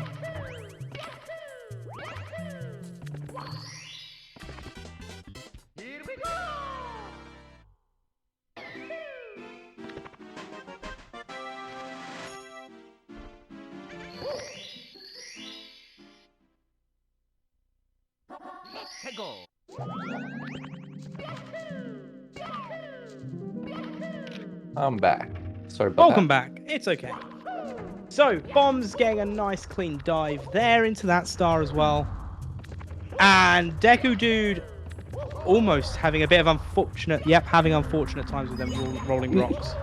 I'm back. Sorry about Welcome that. back. It's okay. So, Bomb's getting a nice clean dive there into that star as well. And Dekudude almost having a bit of having unfortunate times with them rolling rocks.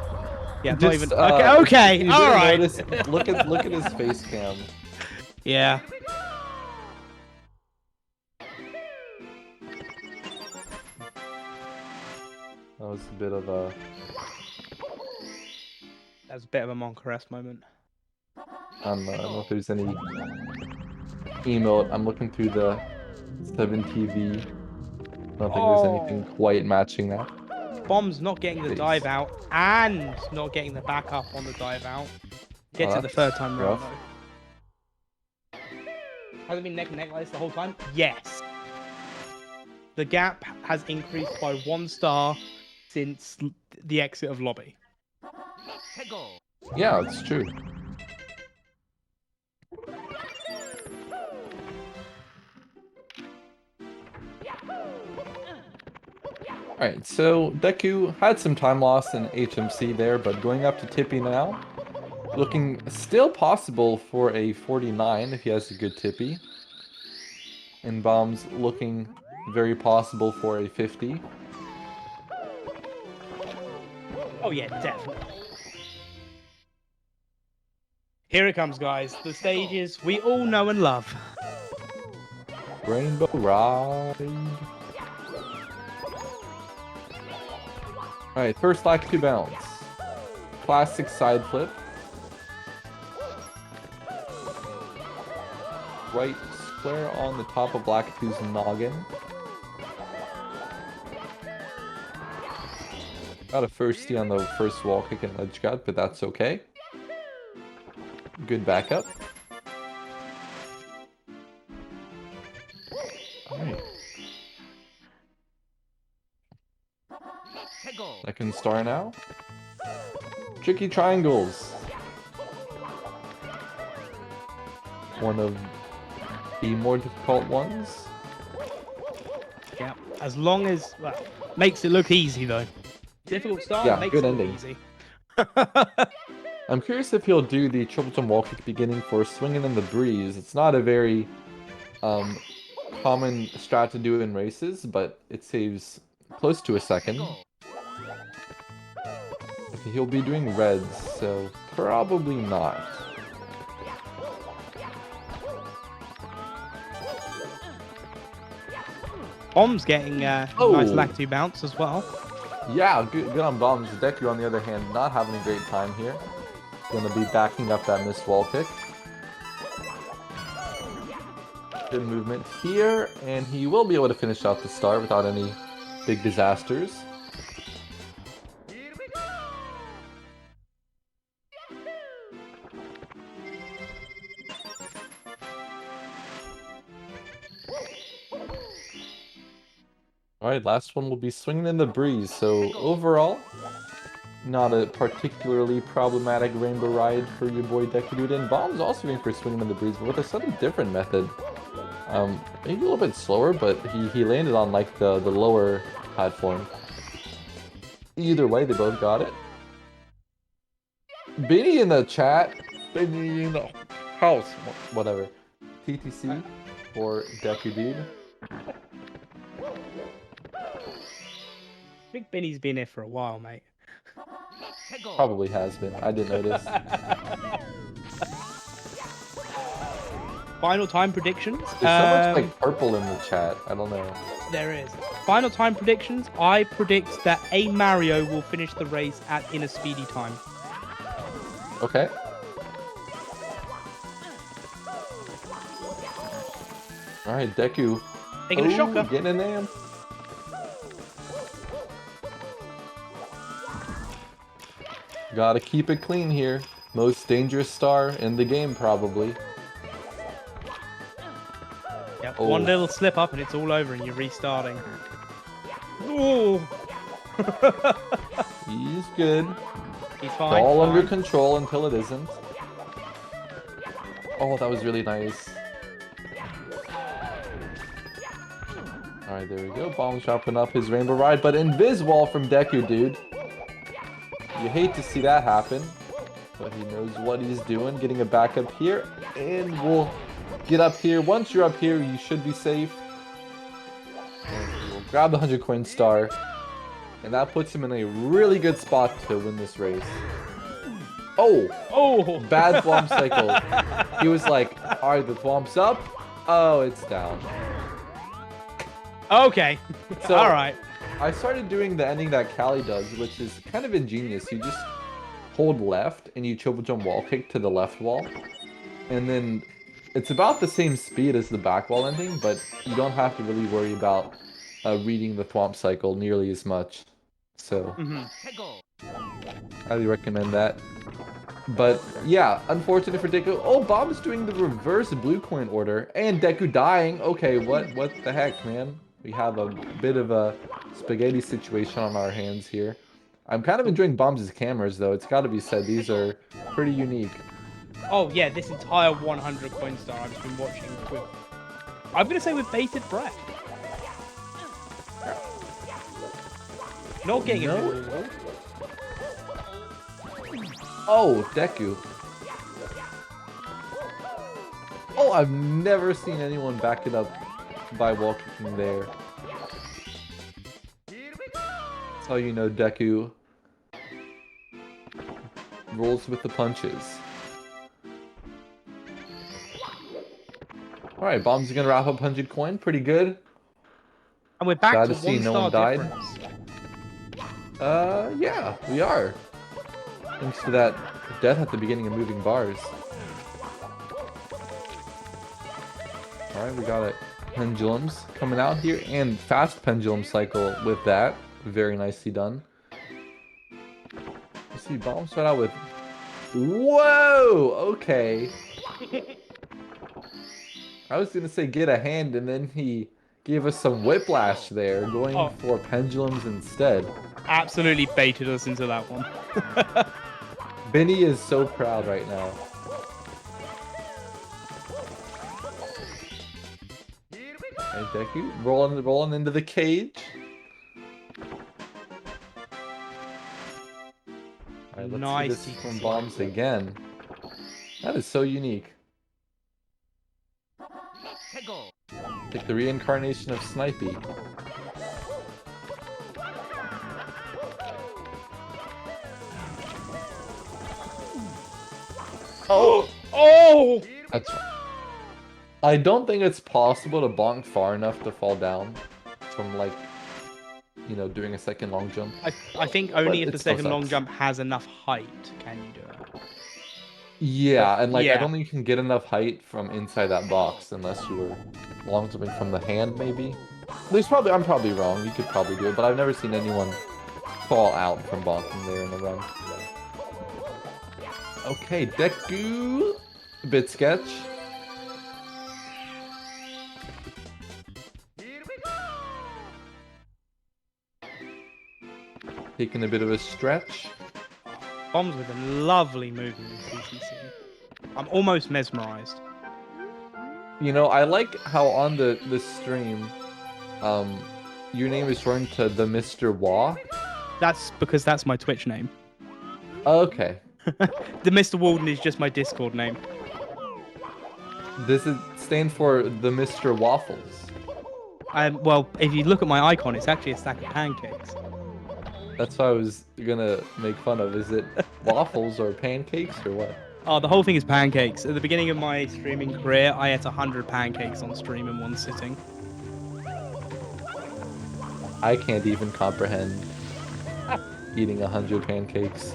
Yeah, not even. Okay, you all didn't right. notice- look at his face cam. Yeah. That was a bit of a. That was a bit of a Moncaress moment. I don't know if there's any emote. I'm looking through the 7TV. I don't think there's anything quite matching that. Bomb's not getting the dive out and not getting the backup on the dive out. Gets it the third time round though. Has it been neck and neck like this the whole time? Yes. The gap has increased by 1 star since the exit of lobby. Yeah, it's true. Alright, so Deku had some time loss in HMC there, but going up to Tippy now. Looking still possible for a 49 if he has a good Tippy. And Bombs looking very possible for a 50. Oh yeah, definitely. Here it comes, guys. The stages we all know and love. Rainbow Ride. Alright, first lack 2 bounce. Classic side flip. Right square on the top of Black 2's noggin. Got a firstie on the first wall kick and ledge cut, but that's okay. Good backup. Alright. Second star now. Tricky triangles. One of the more difficult ones. As long as well, makes it look easy though. Difficult start, Yeah, makes good it look ending. easy. I'm curious if he'll do the triple jump wall kick beginning for swinging in the breeze. It's not a very common strat to do in races, but it saves close to a second. Okay, he'll be doing reds, so probably not. Bomb's getting a nice Lactu bounce as well. Yeah, good on Bombs. Deku, on the other hand, not having a great time here. Gonna be backing up that missed wall kick. Good movement here, and he will be able to finish out the start without any big disasters. Alright, last one will be swinging in the breeze. So overall, not a particularly problematic rainbow ride for your boy Dekudude. And Bomb's also going for swinging in the breeze, but with a slightly different method. Maybe a little bit slower, but he landed on like the lower platform. Either way, they both got it. Benny in the chat. Benny in the house. Whatever. TTC for Dekudude. I think Benny's been here for a while, mate. Probably has been. I didn't notice. Final time predictions. There's so much like purple in the chat. I don't know. There is. Final time predictions. I predict that a Mario will finish the race in a speedy time. Okay. Alright, Deku. Taking a shocker. Getting in there. Gotta keep it clean here. Most dangerous star in the game, probably. Yep, Oh. one little slip up and it's all over and you're restarting. Ooh. He's good. He's It's fine. all under fine. control until it isn't. Oh, that was really nice. Alright, there we go. Bomb's chopping up his rainbow ride, but invis wall from Dekudude. You hate to see that happen, but he knows what he's doing. Getting it back up here, and we'll get up here. Once you're up here, you should be safe. And we'll grab the 100 coin star, and that puts him in a really good spot to win this race. Oh, bad thwomp cycle. He was like, alright, the thwomp's up. Oh, it's down. Okay. So, Alright. I started doing the ending that Callie does, which is kind of ingenious. You just hold left and you triple jump wall kick to the left wall. And then it's about the same speed as the back wall ending, but you don't have to really worry about reading the thwomp cycle nearly as much. So, highly recommend that. But yeah, unfortunate for Deku. Oh, Bob's doing the reverse blue coin order. And Deku dying. Okay, what the heck, man? We have a bit of a spaghetti situation on our hands here. I'm kind of enjoying Bombs' cameras, though. It's got to be said, these are pretty unique. Oh yeah, this entire 100 coin star I've just been watching with, I'm gonna say with bated breath. Not getting No. it. Oh, Deku. Oh, I've never seen anyone back it up by wall kicking there. That's how you know Deku rolls with the punches. Alright, Bombs are gonna wrap up 100 coin. Pretty good. And we're back Glad to to see one no star one died. difference. Yeah, we are. Thanks to that death at the beginning of moving bars. Alright, we got it. Pendulums coming out here, and fast pendulum cycle with that. Very nicely done. Let's see, Bomb start out with... Whoa! Okay. I was gonna say get a hand, and then he gave us some whiplash there, going for pendulums instead. Absolutely baited us into that one. Benny is so proud right now. Alright, Deku, rolling into the cage. Alright, let's Nice see this TTC. from Bombs again. That is so unique. Like the reincarnation of Snipey. Oh! Oh! That's right. I don't think it's possible to bonk far enough to fall down from, like, you know, doing a second long jump. I think only But if the it still second long sucks. jump has enough height can you do it. Yeah, and like I Yeah. don't think you can get enough height from inside that box unless you were long jumping from the hand, maybe. I'm probably wrong. You could probably do it, but I've never seen anyone fall out from bonking there in a run. Okay, Deku, bit sketch. Taking a bit of a stretch. Bombs with a lovely movement in TTC. I'm almost mesmerized. You know, I like how on the stream, your name is shortened to the Mr. Wah. That's because that's my Twitch name. Okay. The Mr. Walden is just my Discord name. This is stand for the Mr. Waffles. Well, if you look at my icon, it's actually a stack of pancakes. That's what I was gonna make fun of. Is it waffles or pancakes or what? Oh, the whole thing is pancakes. At the beginning of my streaming career, I ate 100 pancakes on stream in one sitting. I can't even comprehend eating 100 pancakes.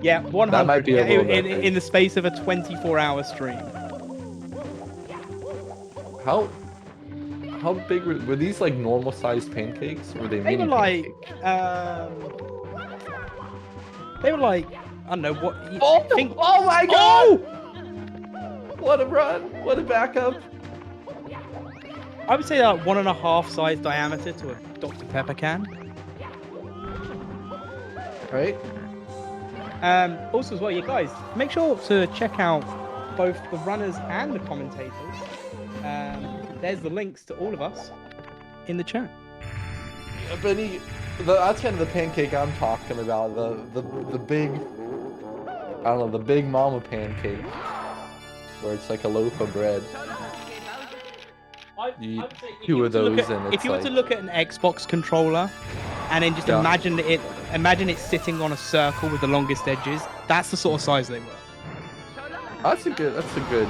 Yeah, 100. That might be a little bit in the space of a 24-hour stream. How big were these? Like normal sized pancakes, or were they They mini were like, pancakes? they were like, I don't know what. Oh my god! What a run! What a backup! I would say like 1.5 size diameter to a Dr. Pepper can. Right? Also as well, you guys, make sure to check out both the runners and the commentators. There's the links to all of us in the chat. Benny, that's kind of the pancake I'm talking about. The big, I don't know, the big mama pancake, where it's like a loaf of bread. You eat two of those, and it's if you were like, to look at an Xbox controller, and then just Yeah. imagine it sitting on a circle with the longest edges, that's the sort of size they were. that's a good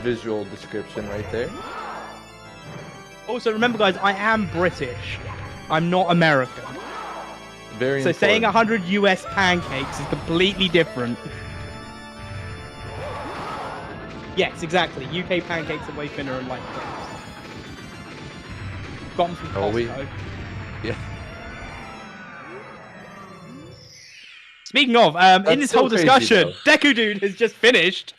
visual description right there. Also, remember, guys, I am British. I'm not American. Very So saying important. 100 US pancakes is completely different. Yes, exactly. UK pancakes are way thinner and like crepes. Got them from Costco. Yeah. Speaking of, in That's this so whole crazy, discussion, Dekudude has just finished.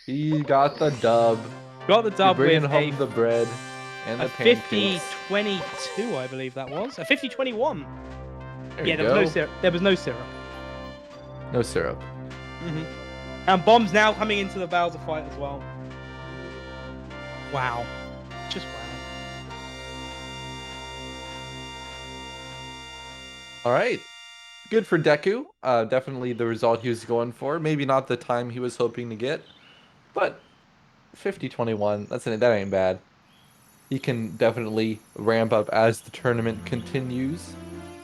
He got the dub. Got the dub Bringing with home the bread and a the pancakes. 50-22, I believe that was. A 50-21. There Yeah, you there go. was no syrup. There was no syrup. No syrup. And Bomb's now coming into the Bowser fight as well. Wow. Just wow. All right. Good for Deku. Definitely the result he was going for. Maybe not the time he was hoping to get, but 50-21. That ain't bad. He can definitely ramp up as the tournament continues.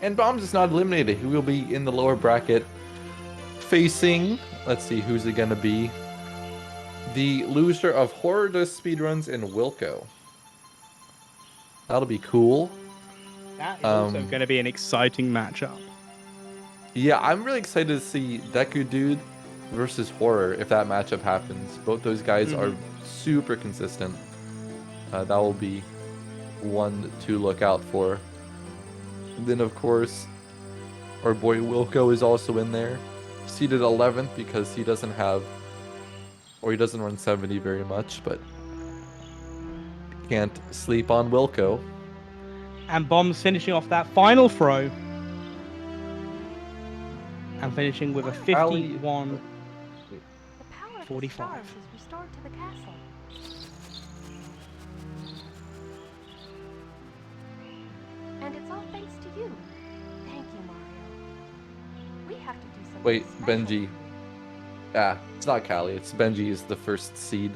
And Bombs is not eliminated. He will be in the lower bracket facing, let's see, who's it gonna be? The loser of Horror Does Speedruns and Wilco. That'll be cool. That is also going to be an exciting matchup. Yeah, I'm really excited to see Dekudude versus Horror if that matchup happens. Both those guys are super consistent. That will be one to look out for. And then, of course, our boy Wilco is also in there. Seated 11th because he doesn't have, or he doesn't run 70 very much, but can't sleep on Wilco. And Bomb's finishing off that final throw. And finishing with a 51. 45. Stars is restored to the castle. And it's all thanks to you. Thank you, Mario. We have to do something Wait, special Benji. for you. Ah, it's not Callie. It's Benji is the first seed.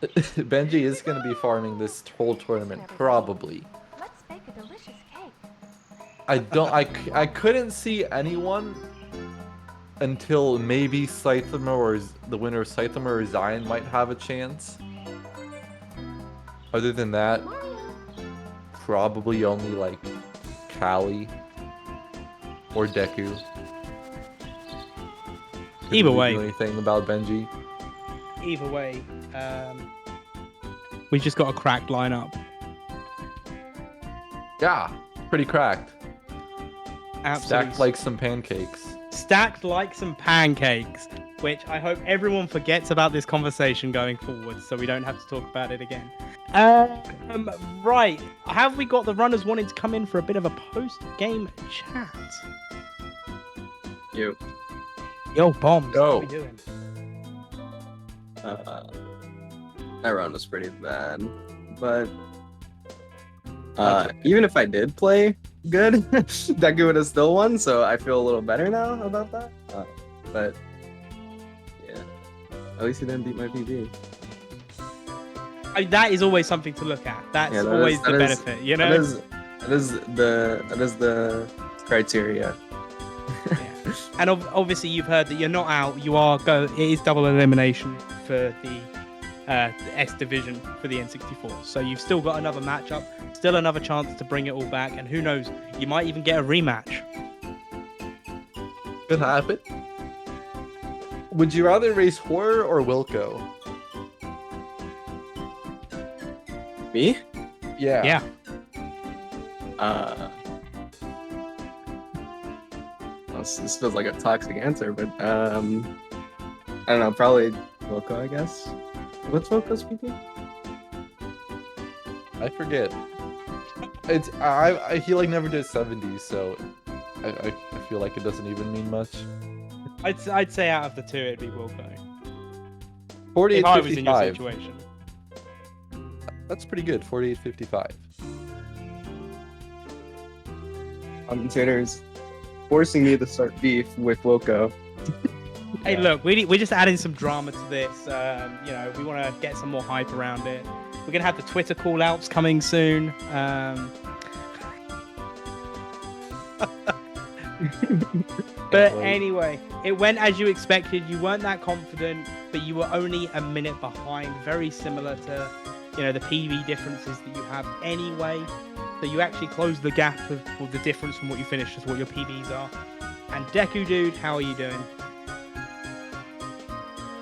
Benji is going to be farming this whole tournament, probably. Let's bake a delicious cake. I couldn't see anyone until maybe Saitama or the winner of Saitama or Zion might have a chance. Other than that, Mario, probably only like Callie or Deku. Couldn't Either really way. do anything about Benji. Either way, we just got a cracked lineup. Yeah, pretty cracked. Absolutely Stacked like some pancakes. stacked like some pancakes, which I hope everyone forgets about this conversation going forward, so we don't have to talk about it again. Right, have we got the runners wanting to come in for a bit of a post-game chat? You. Yo, Bombs, Yo. how we doing? That run was pretty bad, but even if I did play good, Deku would have still won. So I feel a little better now about that. But yeah, at least he didn't beat my PB. That is always something to look at. That's Yeah, always the benefit, you know? That is the criteria. Yeah. And obviously, you've heard that you're not out. It is double elimination for the S division for the N64. So you've still got another matchup, still another chance to bring it all back, and who knows, you might even get a rematch. Could happen. Would you rather race Horror or Wilco? Me? Yeah. Yeah. This feels like a toxic answer, but I don't know. Probably Wilco, I guess. What's Wilco's PP? I forget. He like never did 70s, so I feel like it doesn't even mean much. I'd say out of the two, it'd be Wilco. 48 If I was in your 55. situation. That's pretty good. 48-55. Commentators forcing me to start beef with Wilco. Hey, look, we're just adding some drama to this. We want to get some more hype around it. We're gonna have the Twitter call-outs coming soon. But anyway, it went as you expected. You weren't that confident, but you were only a minute behind. Very similar to, the PB differences that you have anyway. So you actually closed the gap of the difference from what you finished as what your PBs are. And Dekudude, how are you doing?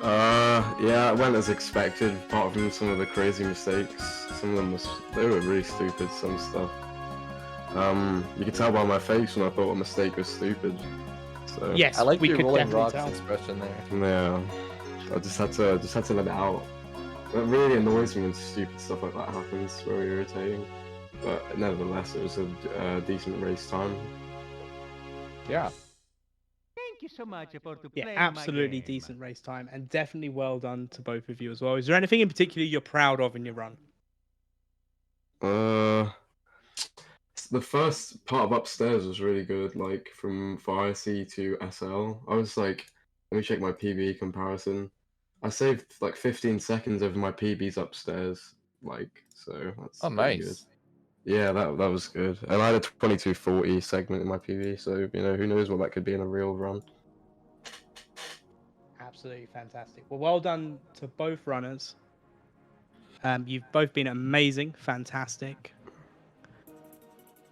Yeah, it went as expected, apart from some of the crazy mistakes. Some of them they were really stupid, some stuff. You could tell by my face when I thought a mistake was stupid. So Yes, I like we your could rolling definitely rocks tell. expression there. yeah, I just had to let it out. It really annoys me when stupid stuff like that happens. It's very irritating. But nevertheless, it was a decent race time. Yeah. Thank you so much for to Yeah, play absolutely my game. decent race time, and definitely well done to both of you as well. Is there anything in particular you're proud of in your run? The first part of upstairs was really good, like from Pharmacy to SL. I was like, let me check my PB comparison. I saved like 15 seconds over my PBs upstairs, so that's Oh, pretty nice. good. Yeah, that was good. And I had a 2240 segment in my PB, so who knows what that could be in a real run. Absolutely fantastic. Well done to both runners. You've both been amazing, fantastic.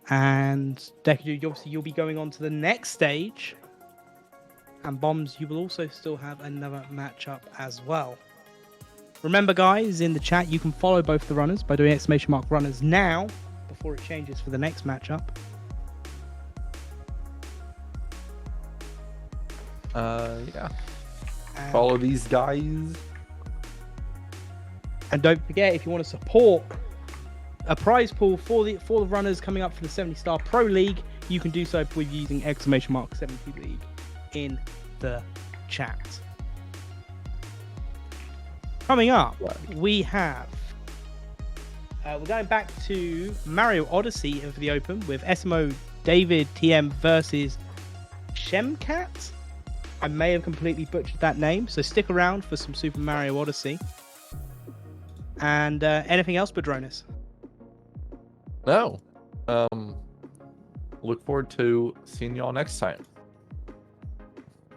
And Dekudude, obviously you'll be going on to the next stage. And Bombs, you will also still have another matchup as well. Remember, guys, in the chat, you can follow both the runners by doing !runners now before it changes for the next matchup. Yeah. And, Follow these guys. and don't forget, if you want to support a prize pool for the runners coming up for the 70 Star Pro League, you can do so with using !70 League in the chat. Coming up, we have we're going back to Mario Odyssey for the Open with SMO David TM versus Shemcat. I may have completely butchered that name, so stick around for some Super Mario Odyssey. And anything else, Padronis? No. Look forward to seeing y'all next time.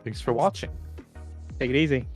Thanks for watching. Take it easy.